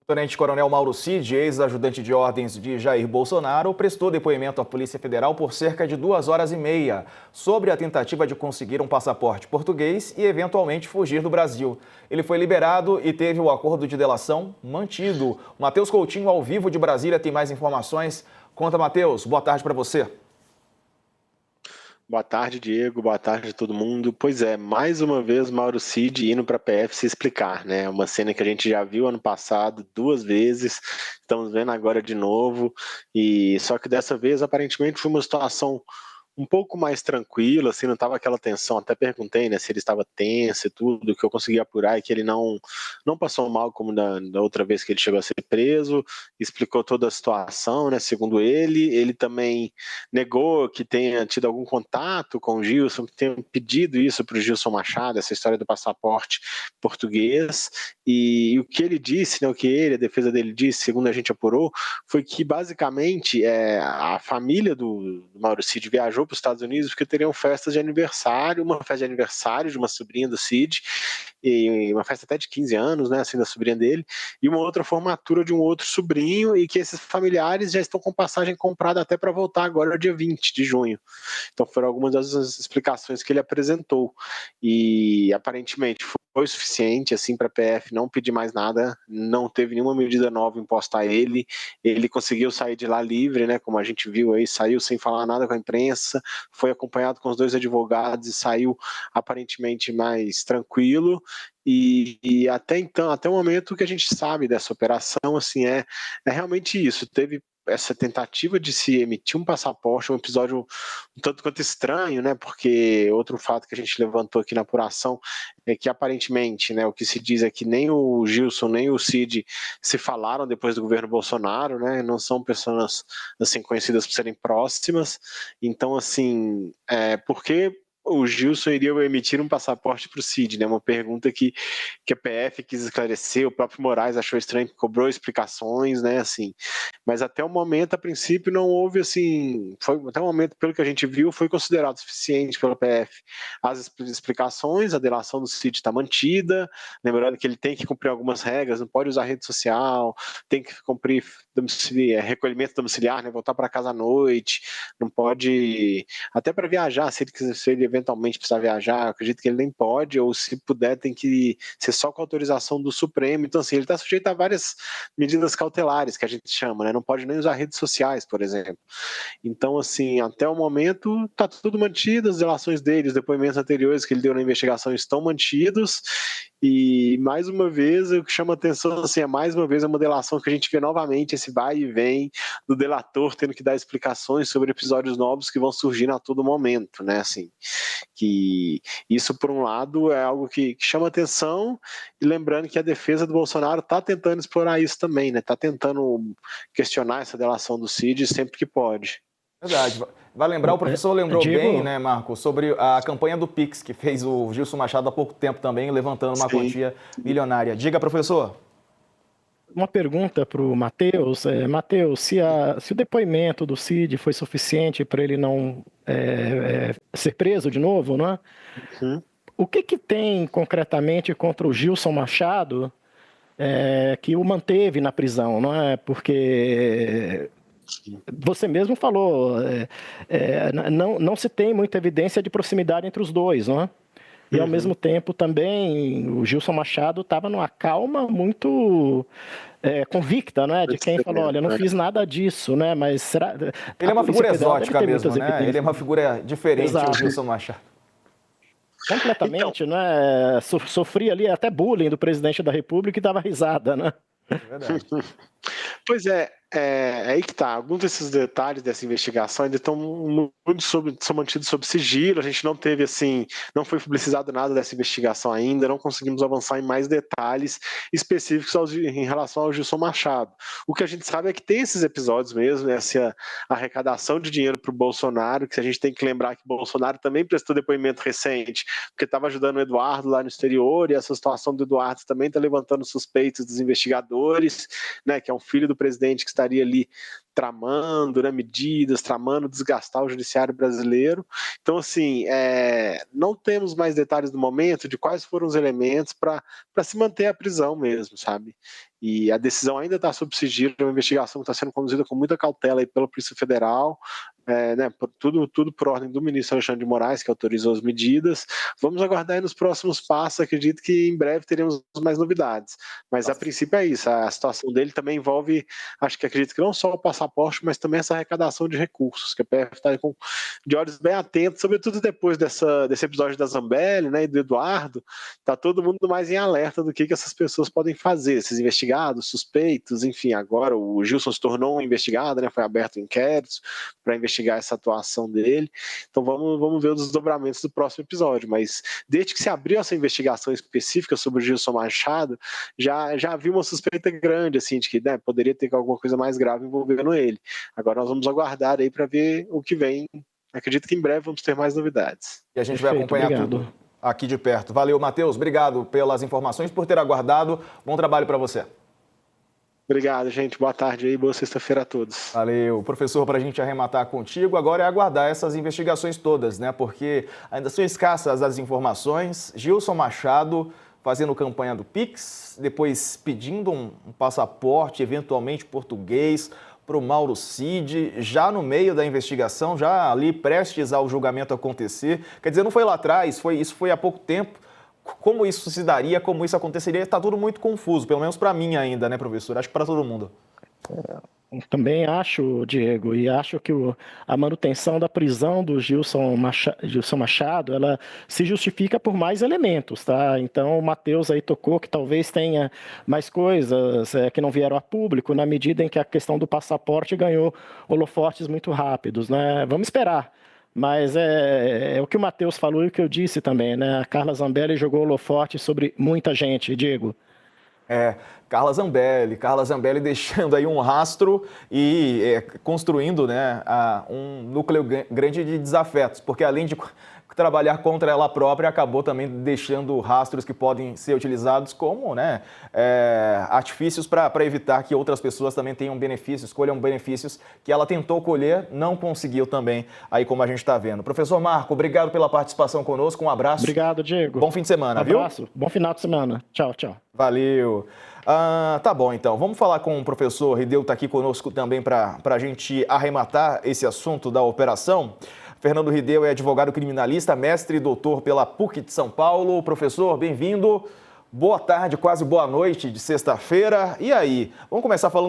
O tenente-coronel Mauro Cid, ex-ajudante de ordens de Jair Bolsonaro, prestou depoimento à Polícia Federal por cerca de 2 horas e meia sobre a tentativa de conseguir um passaporte português e eventualmente fugir do Brasil. Ele foi liberado e teve o acordo de delação mantido. Matheus Coutinho, ao vivo de Brasília, tem mais informações. Conta, Matheus. Boa tarde para você. Boa tarde, Diego. Boa tarde a todo mundo. Pois é, mais uma vez Mauro Cid indo para a PF se explicar, né? Uma cena que a gente já viu ano passado 2 vezes, estamos vendo agora de novo, e só que dessa vez aparentemente foi uma situação um pouco mais tranquilo, assim, não estava aquela tensão. Até perguntei, né, se ele estava tenso e tudo. O que eu consegui apurar é que ele não passou mal como da outra vez que ele chegou a ser preso, explicou toda a situação, né, segundo ele também negou que tenha tido algum contato com o Gilson, que tenha pedido isso para o Gilson Machado, essa história do passaporte português, e o que ele disse, né, o que ele, a defesa dele disse, segundo a gente apurou, foi que basicamente a família do Mauro Cid viajou para os Estados Unidos porque teriam festas de aniversário, uma festa de aniversário de uma sobrinha do Cid, e uma festa até de 15 anos, né, assim, da sobrinha dele, e uma outra formatura de um outro sobrinho, e que esses familiares já estão com passagem comprada até para voltar agora, dia 20 de junho. Então foram algumas das explicações que ele apresentou, e aparentemente foi suficiente assim para a PF não pedir mais nada, não teve nenhuma medida nova imposta a ele, ele conseguiu sair de lá livre, né, como a gente viu aí, saiu sem falar nada com a imprensa, foi acompanhado com os 2 advogados e saiu aparentemente mais tranquilo, e até então, até o momento que a gente sabe dessa operação, assim, é realmente isso, teve essa tentativa de se emitir um passaporte, um episódio um tanto quanto estranho, né, porque outro fato que a gente levantou aqui na apuração é que aparentemente, né, o que se diz é que nem o Gilson nem o Cid se falaram depois do governo Bolsonaro, né, não são pessoas assim conhecidas por serem próximas, então assim, por que o Gilson iria emitir um passaporte para o Cid, né? Uma pergunta que a PF quis esclarecer, o próprio Moraes achou estranho, cobrou explicações, né? Assim, mas até o momento, a princípio, não houve assim, até o momento, pelo que a gente viu, foi considerado suficiente pela PF as explicações, a delação do Cid está mantida, lembrando que ele tem que cumprir algumas regras, não pode usar rede social, tem que cumprir recolhimento domiciliar, né? Voltar para casa à noite, não pode, até para viajar, se ele eventualmente precisar viajar, acredito que ele nem pode, ou se puder, tem que ser só com autorização do Supremo. Então, assim, ele está sujeito a várias medidas cautelares, que a gente chama, né? Não pode nem usar redes sociais, por exemplo. Então, assim, até o momento, está tudo mantido, as delações dele, os depoimentos anteriores que ele deu na investigação estão mantidos, e mais uma vez, o que chama atenção, assim, mais uma vez, é uma delação que a gente vê novamente, esse vai e vem do delator tendo que dar explicações sobre episódios novos que vão surgindo a todo momento, né, assim, que isso, por um lado, é algo que chama atenção, e lembrando que a defesa do Bolsonaro está tentando explorar isso também, né, está tentando questionar essa delação do Cid sempre que pode. Verdade. Vai lembrar, o professor lembrou bem, Diego, né, Marco, sobre a campanha do Pix, que fez o Gilson Machado há pouco tempo também, levantando uma Sim. quantia milionária. Diga, professor. uma pergunta para o Matheus. Matheus, se o depoimento do Cid foi suficiente para ele não ser preso de novo, não é? Uhum. O que tem concretamente contra o Gilson Machado que o manteve na prisão, não é? Porque você mesmo falou, não se tem muita evidência de proximidade entre os dois, não é? E ao mesmo tempo também o Gilson Machado estava numa calma muito convicta, né? De quem falou, olha, eu não fiz nada disso, né? Mas será? Ele A é uma Polícia figura Federal deve exótica ter mesmo, muitas né? Ele é evidências. uma figura diferente, o Exato. Gilson Machado. Então, Completamente, né? Sofria ali até bullying do presidente da República e dava risada, né? É verdade. pois é aí que tá. Alguns desses detalhes dessa investigação ainda estão muito são mantidos sob sigilo. A gente não teve, assim, não foi publicizado nada dessa investigação ainda, não conseguimos avançar em mais detalhes específicos em relação ao Gilson Machado. O que a gente sabe é que tem esses episódios mesmo, essa arrecadação de dinheiro para o Bolsonaro, que a gente tem que lembrar que o Bolsonaro também prestou depoimento recente, porque estava ajudando o Eduardo lá no exterior, e essa situação do Eduardo também está levantando suspeitas dos investigadores, né, que é um filho do presidente que estaria ali tramando, né, medidas, tramando desgastar o judiciário brasileiro. Então, assim, não temos mais detalhes no momento de quais foram os elementos para se manter a prisão mesmo, sabe? E a decisão ainda está sob sigilo, é uma investigação que está sendo conduzida com muita cautela aí pela Polícia Federal, tudo por ordem do ministro Alexandre de Moraes, que autorizou as medidas. Vamos aguardar aí nos próximos passos, acredito que em breve teremos mais novidades. Mas a princípio é isso, a situação dele também envolve, acredito que não só o passaporte, mas também essa arrecadação de recursos, que a PF está de olhos bem atentos, sobretudo depois desse episódio da Zambelli, né, e do Eduardo, está todo mundo mais em alerta do que essas pessoas podem fazer, esses investigados, suspeitos, enfim, agora o Gilson se tornou um investigado, né, foi aberto inquéritos para investigar essa atuação dele, então vamos ver os desdobramentos do próximo episódio, mas desde que se abriu essa investigação específica sobre o Gilson Machado, já havia uma suspeita grande, assim, de que, né, poderia ter alguma coisa mais grave envolvendo ele. Agora nós vamos aguardar aí para ver o que vem. Acredito que em breve vamos ter mais novidades. E a gente vai acompanhar tudo aqui de perto. Valeu, Matheus. Obrigado pelas informações, por ter aguardado. Bom trabalho para você. Obrigado, gente. Boa tarde aí, boa sexta-feira a todos. Valeu. Professor, para a gente arrematar contigo, agora é aguardar essas investigações todas, né? Porque ainda são escassas as informações. Gilson Machado fazendo campanha do Pix, depois pedindo um passaporte, eventualmente português, para o Mauro Cid, já no meio da investigação, já ali prestes ao julgamento acontecer. Quer dizer, não foi lá atrás, isso foi há pouco tempo. Como isso se daria, como isso aconteceria, está tudo muito confuso, pelo menos para mim ainda, né, professor? Acho que para todo mundo. Também acho, Diego, e acho que a manutenção da prisão do Gilson Machado, ela se justifica por mais elementos, tá? Então, o Matheus aí tocou que talvez tenha mais coisas que não vieram a público, na medida em que a questão do passaporte ganhou holofotes muito rápidos, né? Vamos esperar. Mas é o que o Matheus falou e o que eu disse também, né? A Carla Zambelli jogou holofote sobre muita gente, Diego. Carla Zambelli deixando aí um rastro e construindo, né, um núcleo grande de desafetos, porque além de trabalhar contra ela própria, acabou também deixando rastros que podem ser utilizados como, né, artifícios para evitar que outras pessoas também tenham benefícios, escolham benefícios que ela tentou colher, não conseguiu também, aí como a gente está vendo. Professor Marco, obrigado pela participação conosco, um abraço. Obrigado, Diego. Bom fim de semana, viu? Um abraço, bom final de semana. Tchau, tchau. Valeu. Tá bom, então. Vamos falar com o professor Rideu, está aqui conosco também para a gente arrematar esse assunto da operação. Fernando Rideu é advogado criminalista, mestre e doutor pela PUC de São Paulo. Professor, bem-vindo. Boa tarde, quase boa noite de sexta-feira. E aí? Vamos começar falando